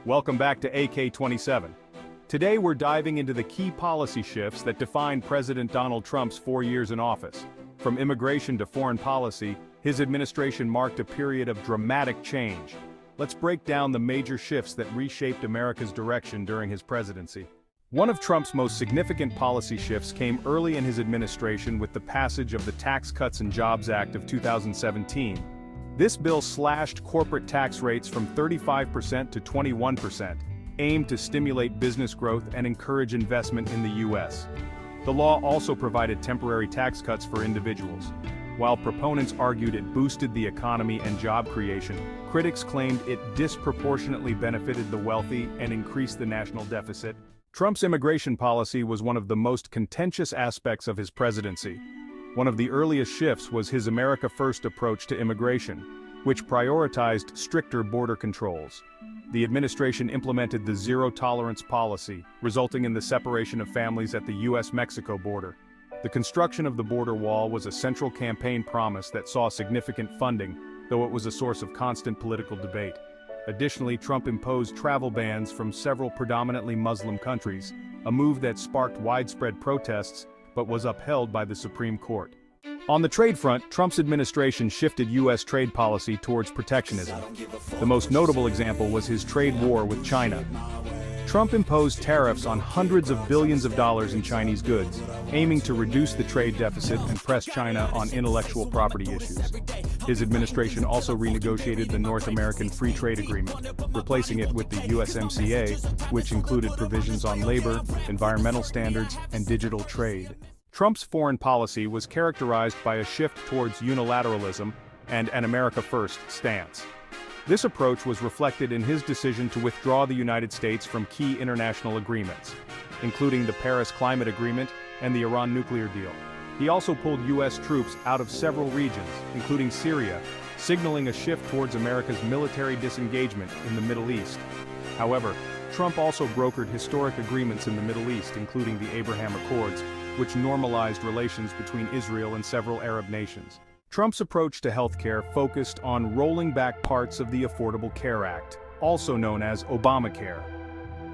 Welcome back to AK-27. Today we're diving into the key policy shifts that defined President Donald Trump's 4 years in office. From immigration to foreign policy, his administration marked a period of dramatic change. Let's break down the major shifts that reshaped America's direction during his presidency. One of Trump's most significant policy shifts came early in his administration with the passage of the Tax Cuts and Jobs Act of 2017. This bill slashed corporate tax rates from 35% to 21%, aimed to stimulate business growth and encourage investment in the U.S. The law also provided temporary tax cuts for individuals. While proponents argued it boosted the economy and job creation, critics claimed it disproportionately benefited the wealthy and increased the national deficit. Trump's immigration policy was one of the most contentious aspects of his presidency. One of the earliest shifts was his America First approach to immigration, which prioritized stricter border controls. The administration implemented the zero-tolerance policy, resulting in the separation of families at the U.S.-Mexico border. The construction of the border wall was a central campaign promise that saw significant funding, though it was a source of constant political debate. Additionally, Trump imposed travel bans from several predominantly Muslim countries, a move that sparked widespread protests but was upheld by the Supreme Court. On the trade front, Trump's administration shifted U.S. trade policy towards protectionism. The most notable example was his trade war with China. Trump imposed tariffs on hundreds of billions of dollars in Chinese goods, aiming to reduce the trade deficit and press China on intellectual property issues. His administration also renegotiated the North American Free Trade Agreement, replacing it with the USMCA, which included provisions on labor, environmental standards, and digital trade. Trump's foreign policy was characterized by a shift towards unilateralism and an America First stance. This approach was reflected in his decision to withdraw the United States from key international agreements, including the Paris Climate Agreement and the Iran nuclear deal. He also pulled U.S. troops out of several regions, including Syria, signaling a shift towards America's military disengagement in the Middle East. However, Trump also brokered historic agreements in the Middle East, including the Abraham Accords, which normalized relations between Israel and several Arab nations. Trump's approach to healthcare focused on rolling back parts of the Affordable Care Act, also known as Obamacare.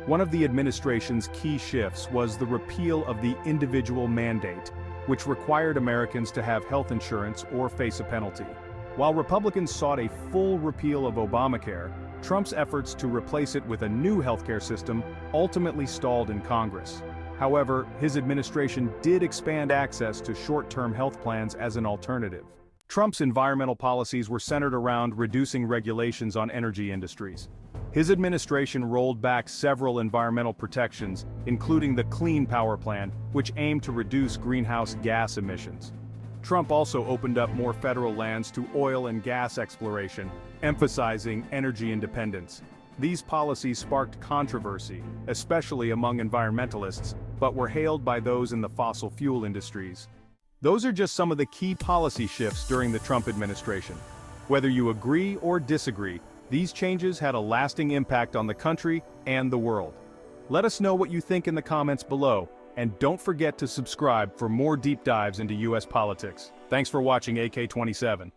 One of the administration's key shifts was the repeal of the individual mandate, which required Americans to have health insurance or face a penalty. While Republicans sought a full repeal of Obamacare, Trump's efforts to replace it with a new healthcare system ultimately stalled in Congress. However, his administration did expand access to short-term health plans as an alternative. Trump's environmental policies were centered around reducing regulations on energy industries. His administration rolled back several environmental protections, including the Clean Power Plan, which aimed to reduce greenhouse gas emissions. Trump also opened up more federal lands to oil and gas exploration, emphasizing energy independence. These policies sparked controversy, especially among environmentalists, but were hailed by those in the fossil fuel industries. Those are just some of the key policy shifts during the Trump administration. Whether you agree or disagree, these changes had a lasting impact on the country and the world. Let us know what you think in the comments below, and don't forget to subscribe for more deep dives into U.S. politics. Thanks for watching AK-27.